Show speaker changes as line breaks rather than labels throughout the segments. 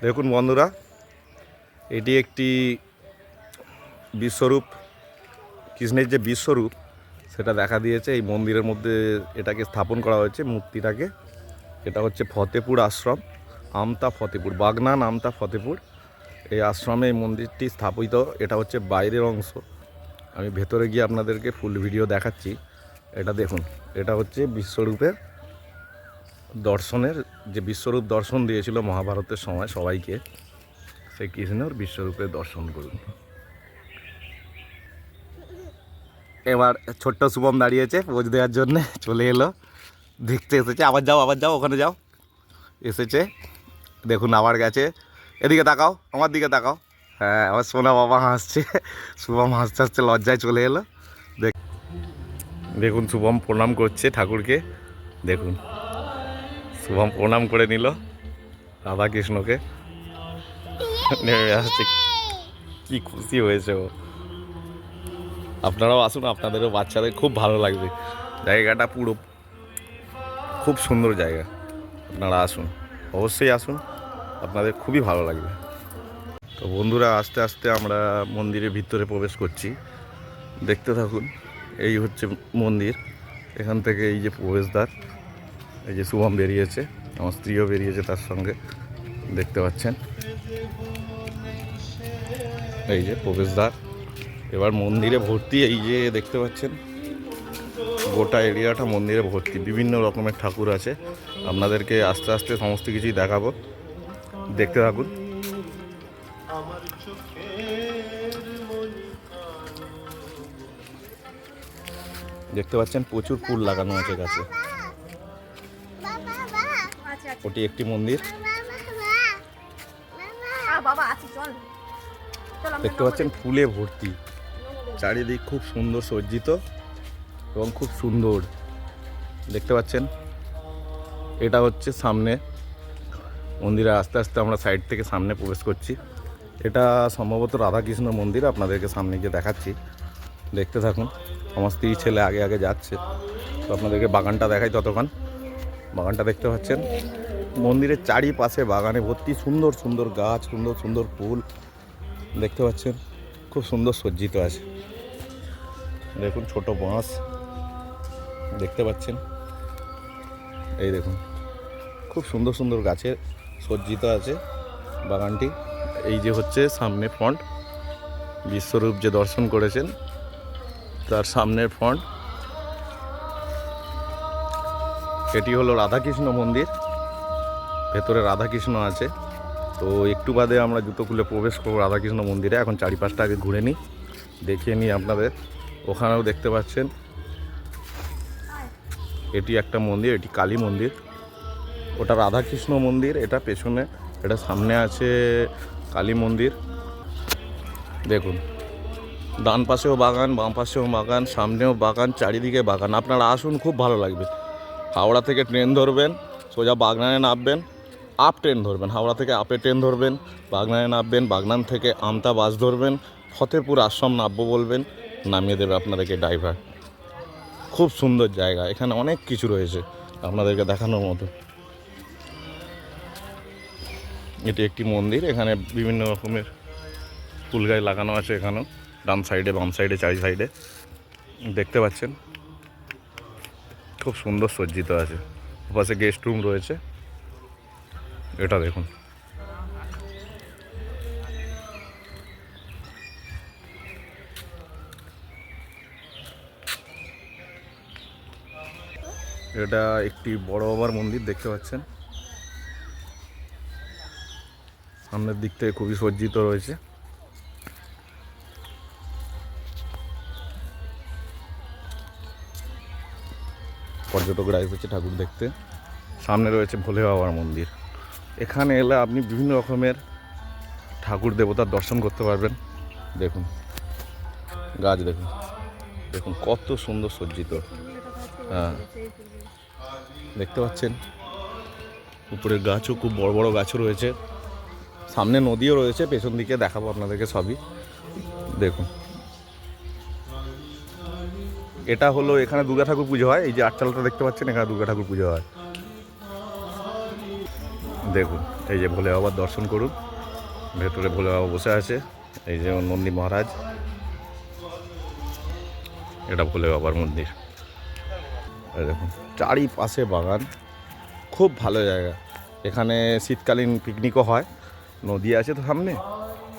দেখুন বন্ধুরা, এটি একটি বিশ্বরূপ, কৃষ্ণের যে বিশ্বরূপ সেটা দেখা দিয়েছে এই মন্দিরের মধ্যে। এটাকে স্থাপন করা হয়েছে মূর্তিটাকে। এটা হচ্ছে ফতেপুর আশ্রম, আমতা ফতেপুর, বাগনান আমতা ফতেপুর। এই আশ্রমে এই মন্দিরটি স্থাপিত। এটা হচ্ছে বাইরের অংশ, আমি ভেতরে গিয়ে আপনাদেরকে ফুল ভিডিও দেখাচ্ছি। এটা দেখুন, এটা হচ্ছে বিশ্বরূপের দর্শনের, যে বিশ্বরূপ দর্শন দিয়েছিল মহাভারতের সময় সবাইকে, সেই কৃষ্ণর বিশ্বরূপের দর্শন করুন। এবার ছোট্ট শুভম দাঁড়িয়েছে পোজ দেওয়ার জন্যে, চলে এলো, দেখতে এসেছে। আবার যাও, ওখানে যাও। এসেছে, দেখুন আবার গেছে। এদিকে তাকাও, আমার দিকে তাকাও। হ্যাঁ, আমার সোনা বাবা হাসছে। শুভম হাসতে হাসতে লজ্জায় চলে এলো। দেখুন শুভম প্রণাম করছে ঠাকুরকে। দেখুন শুভম প্রণাম করে নিল রাধাকৃষ্ণকে, নেমে আসছে। কি খুশি হয়েছে ও। আপনারাও আসুন, আপনাদেরও বাচ্চাদের খুব ভালো লাগবে। জায়গাটা পুরো খুব সুন্দর জায়গা। আপনারা আসুন, অবশ্যই আসুন, আপনাদের খুবই ভালো লাগবে। তো বন্ধুরা, আস্তে আস্তে আমরা মন্দিরের ভিতরে প্রবেশ করছি। দেখতে থাকুন। এই হচ্ছে মন্দির। এখান থেকে এই যে প্রবেশদ্বার, এই যে শুভম বেরিয়েছে, আমার স্ত্রীও বেরিয়েছে তার সঙ্গে, দেখতে পাচ্ছেন। এই যে প্রবেশদ্বার। এবার মন্দিরে ভর্তি, এই যে দেখতে পাচ্ছেন গোটা এরিয়াটা মন্দিরে ভর্তি, বিভিন্ন রকমের ঠাকুর আছে। আপনাদেরকে আস্তে আস্তে সমস্ত কিছুই দেখাবো, দেখতে থাকুন। দেখতে পাচ্ছেন প্রচুর ফুল লাগানো আছে গাছে। ওটি একটি মন্দির। দেখতে পাচ্ছেন ফুলে ভর্তি, চারিদিক খুব সুন্দর সজ্জিত এবং খুব সুন্দর দেখতে পাচ্ছেন। এটা হচ্ছে সামনে মন্দিরে। আস্তে আস্তে আমরা সাইড থেকে সামনে প্রবেশ করছি। এটা সম্ভবত রাধাকৃষ্ণ মন্দির, আপনাদেরকে সামনে গিয়ে দেখাচ্ছি, দেখতে থাকুন। আমার স্ত্রী ছেলে আগে আগে যাচ্ছে, তো আপনাদেরকে বাগানটা দেখাই ততক্ষণ। বাগানটা দেখতে পাচ্ছেন, মন্দিরের চারিপাশে বাগানে ভর্তি, সুন্দর সুন্দর গাছ, সুন্দর সুন্দর ফুল দেখতে পাচ্ছেন, খুব সুন্দর সজ্জিত আছে। দেখুন ছোট বাঁশ দেখতে পাচ্ছেন, এই দেখুন খুব সুন্দর সুন্দর গাছে সজ্জিত আছে বাগানটি। এই যে হচ্ছে সামনে ফ্রন্ট, বিশ্বরূপ যে দর্শন করেছেন তার সামনের ফ্রন্ট। এটি হলো রাধাকৃষ্ণ মন্দির, ভেতরে রাধাকৃষ্ণ আছে। তো একটু বাদে আমরা জুতো খুলে প্রবেশ করবো রাধাকৃষ্ণ মন্দিরে। এখন চারিপাশটা আগে ঘুরে নিই, দেখিয়ে নিই আপনাদের। ওখানেও দেখতে পাচ্ছেন এটি একটা মন্দির, এটি কালী মন্দির। ওটা রাধাকৃষ্ণ মন্দির, এটা পেছনে, এটা সামনে আছে কালী মন্দির। দেখুন ডান পাশেও বাগান, বাম পাশেও বাগান, সামনেও বাগান, চারিদিকে বাগান। আপনারা আসুন, খুব ভালো লাগবে। হাওড়া থেকে ট্রেন ধরবেন, সোজা বাগনানে নামবেন, আপ ট্রেন ধরবেন। হাওড়া থেকে আপে ট্রেন ধরবেন, বাগনানে নামবেন, বাগনান থেকে আমতা বাস ধরবেন, ফতেপুর আশ্রম নামবো বলবেন, নামিয়ে দেবে আপনাদেরকে ড্রাইভার। খুব সুন্দর জায়গা, এখানে অনেক কিছু রয়েছে আপনাদেরকে দেখানোর মতো। এটি একটি মন্দির, এখানে বিভিন্ন রকমের ফুল গাছ লাগানো আছে। এখানেও ডান সাইডে, বাম সাইডে, চারি সাইডে দেখতে পাচ্ছেন, খুব সুন্দর সজ্জিত আছে। ওপাশে গেস্ট রুম রয়েছে, এটা দেখুন। এটা একটি বড় বাবার মন্দির, দেখতে পাচ্ছেন সামনের দিক থেকে খুবই সজ্জিত রয়েছে। পর্যটকরা এসেছে ঠাকুর দেখতে। সামনে রয়েছে ভোলে বাবার মন্দির। এখানে এলে আপনি বিভিন্ন রকমের ঠাকুর দেবতার দর্শন করতে পারবেন। দেখুন গাছ, দেখুন দেখুন কত সুন্দর সজ্জিত। হ্যাঁ, দেখতে পাচ্ছেন উপরে গাছও, খুব বড় বড় গাছও রয়েছে। সামনে নদীও রয়েছে, পেছন দিকে দেখাবো আপনাদেরকে সবই। দেখুন এটা হলো, এখানে দুর্গা ঠাকুর পুজো হয়। এই যে আটচালাটা দেখতে পাচ্ছেন, এখানে দুর্গা ঠাকুর পুজো হয়। দেখুন এই যে ভোলে বাবার দর্শন করুন, ভেতরে ভোলে বাবা বসে আছে। এই যে নন্দী মহারাজ, এটা ভোলে বাবার মন্দির। এই দেখুন চারিপাশে বাগান, খুব ভালো জায়গা। এখানে শীতকালীন পিকনিকও হয়, নদী আছে তো সামনে,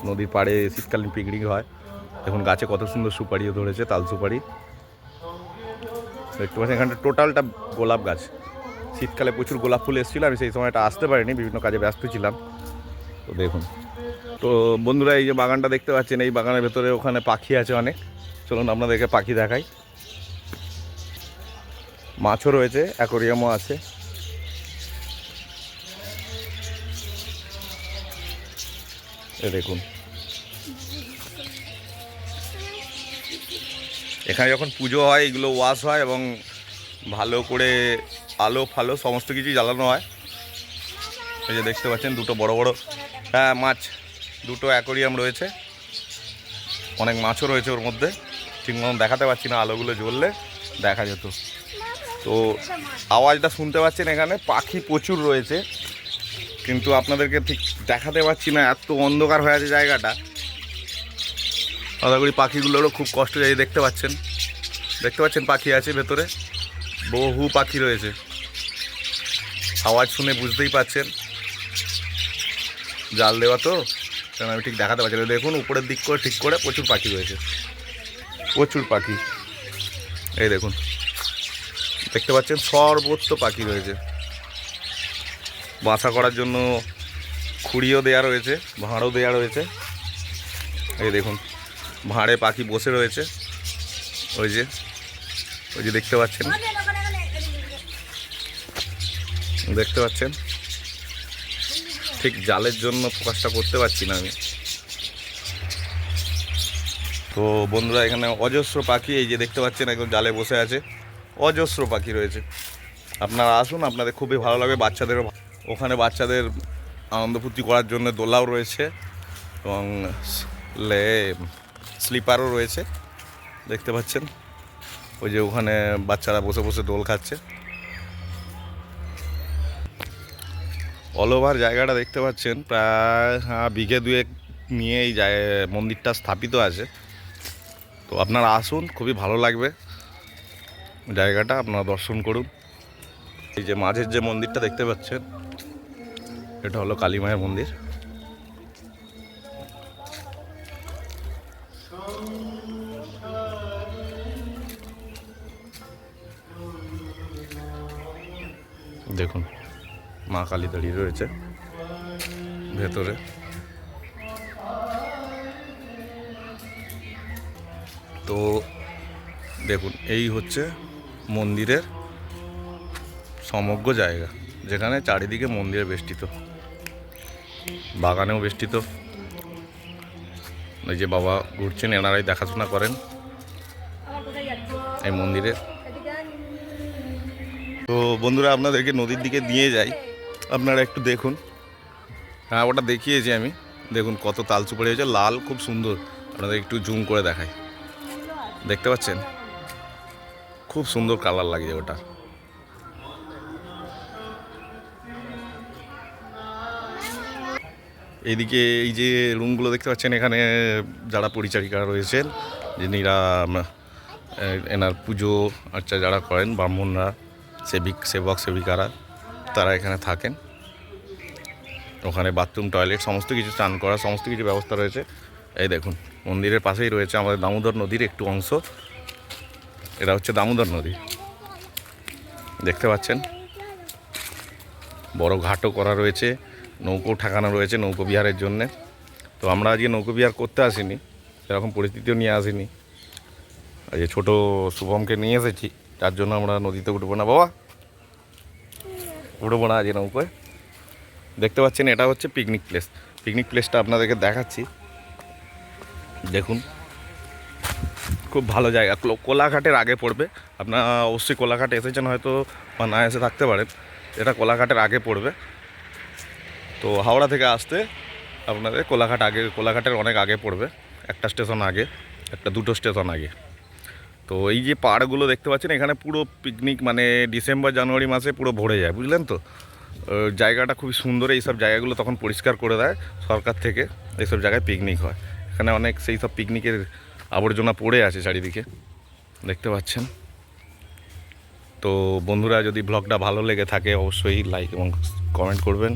নদীর পাড়ে শীতকালীন পিকনিক হয়। এখন গাছে কত সুন্দর সুপারিও ধরেছে, তাল সুপারি দেখতে পাচ্ছেন। এখানটা টোটালটা গোলাপ গাছ। শীতকালে প্রচুর গোলাপ ফুল এসেছিলো, আমি সেই সময়টা আসতে পারিনি, বিভিন্ন কাজে ব্যস্ত ছিলাম। তো দেখুন, তো বন্ধুরা এই যে বাগানটা দেখতে পাচ্ছেন, এই বাগানের ভেতরে ওখানে পাখি আছে অনেক। চলুন আপনাদেরকে পাখি দেখাই। মাছও রয়েছে, অ্যাকোরিয়ামও আছে। এ দেখুন, এখানে যখন পুজো হয় এগুলো ওয়াশ হয় এবং ভালো করে আলো ফালো সমস্ত কিছুই জ্বালানো হয়। এই যে দেখতে পাচ্ছেন দুটো বড় বড় মাছ, দুটো অ্যাকোরিয়াম রয়েছে, অনেক মাছও রয়েছে ওর মধ্যে। ঠিক মতন দেখাতে পারছি না, আলোগুলো জ্বললে দেখা যেত। তো আওয়াজটা শুনতে পাচ্ছেন, এখানে পাখি প্রচুর রয়েছে, কিন্তু আপনাদেরকে ঠিক দেখাতে পারছি না, এত অন্ধকার হয়ে আছে জায়গাটা। আশা করি পাখিগুলোরও খুব কষ্ট যায়। দেখতে পাচ্ছেন পাখি আছে ভেতরে, বহু পাখি রয়েছে। আওয়াজ শুনে বুঝতেই পাচ্ছেন, জাল দেওয়া তো, কারণ আমি ঠিক দেখাতে পারছি না। দেখুন উপরের দিক করে ঠিক করে প্রচুর পাখি রয়েছে, প্রচুর পাখি। এই দেখুন, দেখতে পাচ্ছেন সর্বত্র পাখি রয়েছে। বাসা করার জন্য খুঁড়িও দেয়া রয়েছে, ভাঁড়ও দেয়া রয়েছে। এই দেখুন ভাঁড়ে পাখি বসে রয়েছে, ওই যে দেখতে পাচ্ছেন, ঠিক জালের জন্য ফোকাসটা করতে পারছি না আমি। তো বন্ধুরা এখানে অজস্র পাখি, এই যে দেখতে পাচ্ছেন একদম জালে বসে আছে, অজস্র পাখি রয়েছে। আপনারা আসুন, আপনাদের খুবই ভালো লাগবে। বাচ্চাদেরও, ওখানে বাচ্চাদের আনন্দ ফুর্তি করার জন্য দোলাও রয়েছে এবং স্লিপারও রয়েছে, দেখতে পাচ্ছেন। ওই যে ওখানে বাচ্চারা বসে বসে দোল খাচ্ছে। অল ওভার জায়গাটা দেখতে পাচ্ছেন, প্রায় বিঘে দুয়েক নিয়ে এই মন্দিরটা স্থাপিত আছে। তো আপনারা আসুন, খুবই ভালো লাগবে জায়গাটা, আপনারা দর্শন করুন। এই যে মাঝের যে মন্দিরটা দেখতে পাচ্ছেন, এটা হলো কালী মায়ের মন্দির। দেখুন মা কালী দাঁড়িয়ে রয়েছে ভেতরে। তো দেখুন এই হচ্ছে মন্দিরের সমগ্র জায়গা, যেখানে চারিদিকে মন্দিরে বেষ্টিত, বাগানেও বেষ্টিত। এই যে বাবা ঘুরছেন, এনারাই দেখাশোনা করেন এই মন্দিরে। তো বন্ধুরা আপনাদেরকে নদীর দিকে নিয়ে যাই, আপনারা একটু দেখুন। হ্যাঁ ওটা দেখিয়েছি আমি, দেখুন কত তাল সুপারি হয়েছে, লাল, খুব সুন্দর। আপনাদের একটু জুম করে দেখাই, দেখতে পাচ্ছেন খুব সুন্দর কালার লাগছে ওটা। এইদিকে এই যে রুমগুলো দেখতে পাচ্ছেন, এখানে যারা পরিচারিকা রয়েছেন, যিনিরা এনার পুজো আচ্ছা যারা করেন, ব্রাহ্মণরা, সেবক সেবিকারা, তারা এখানে থাকেন। ওখানে বাথরুম, টয়লেট, সমস্ত কিছু, স্নান করা সমস্ত কিছু ব্যবস্থা রয়েছে। এই দেখুন মন্দিরের পাশেই রয়েছে আমাদের দামোদর নদীর একটু অংশ, এটা হচ্ছে দামোদর নদী, দেখতে পাচ্ছেন। বড় ঘাটও করা রয়েছে, নৌকো ঠাকানো রয়েছে নৌকো বিহারের জন্যে। তো আমরা আজকে নৌকো বিহার করতে আসিনি, সেরকম পরিস্থিতিও নিয়ে আসিনি। এই যে ছোটো শুভমকে নিয়ে এসেছি, তার জন্য আমরা নদীতে উঠবো না, বাবা উঠবো না আজকে নৌকোয়। দেখতে পাচ্ছেন এটা হচ্ছে পিকনিক প্লেস। পিকনিক প্লেসটা আপনাদেরকে দেখাচ্ছি, দেখুন খুব ভালো জায়গা। কোলাঘাটের আগে পড়বে, আপনারা অবশ্যই কোলাঘাটে এসেছেন হয়তো বা না এসে থাকতে পারেন, এটা কোলাঘাটের আগে পড়বে। তো হাওড়া থেকে আসতে আপনাদের কোলাঘাটের অনেক আগে পড়বে, একটা স্টেশন আগে, দুটো স্টেশন আগে। তো এই যে পাহাড়গুলো দেখতে পাচ্ছেন, এখানে পুরো পিকনিক মানে ডিসেম্বর জানুয়ারি মাসে পুরো ভরে যায়, বুঝলেন তো। জায়গাটা খুবই সুন্দর। এইসব জায়গাগুলো তখন পরিষ্কার করে দেয় সরকার থেকে, এইসব জায়গায় পিকনিক হয়। এখানে অনেক সেই সব পিকনিকের আবর্জনা পড়ে আছে চারিদিকে, দেখতে পাচ্ছেন। তো বন্ধুরা, যদি ব্লগটা ভালো লেগে থাকে অবশ্যই লাইক এবং কমেন্ট করবেন।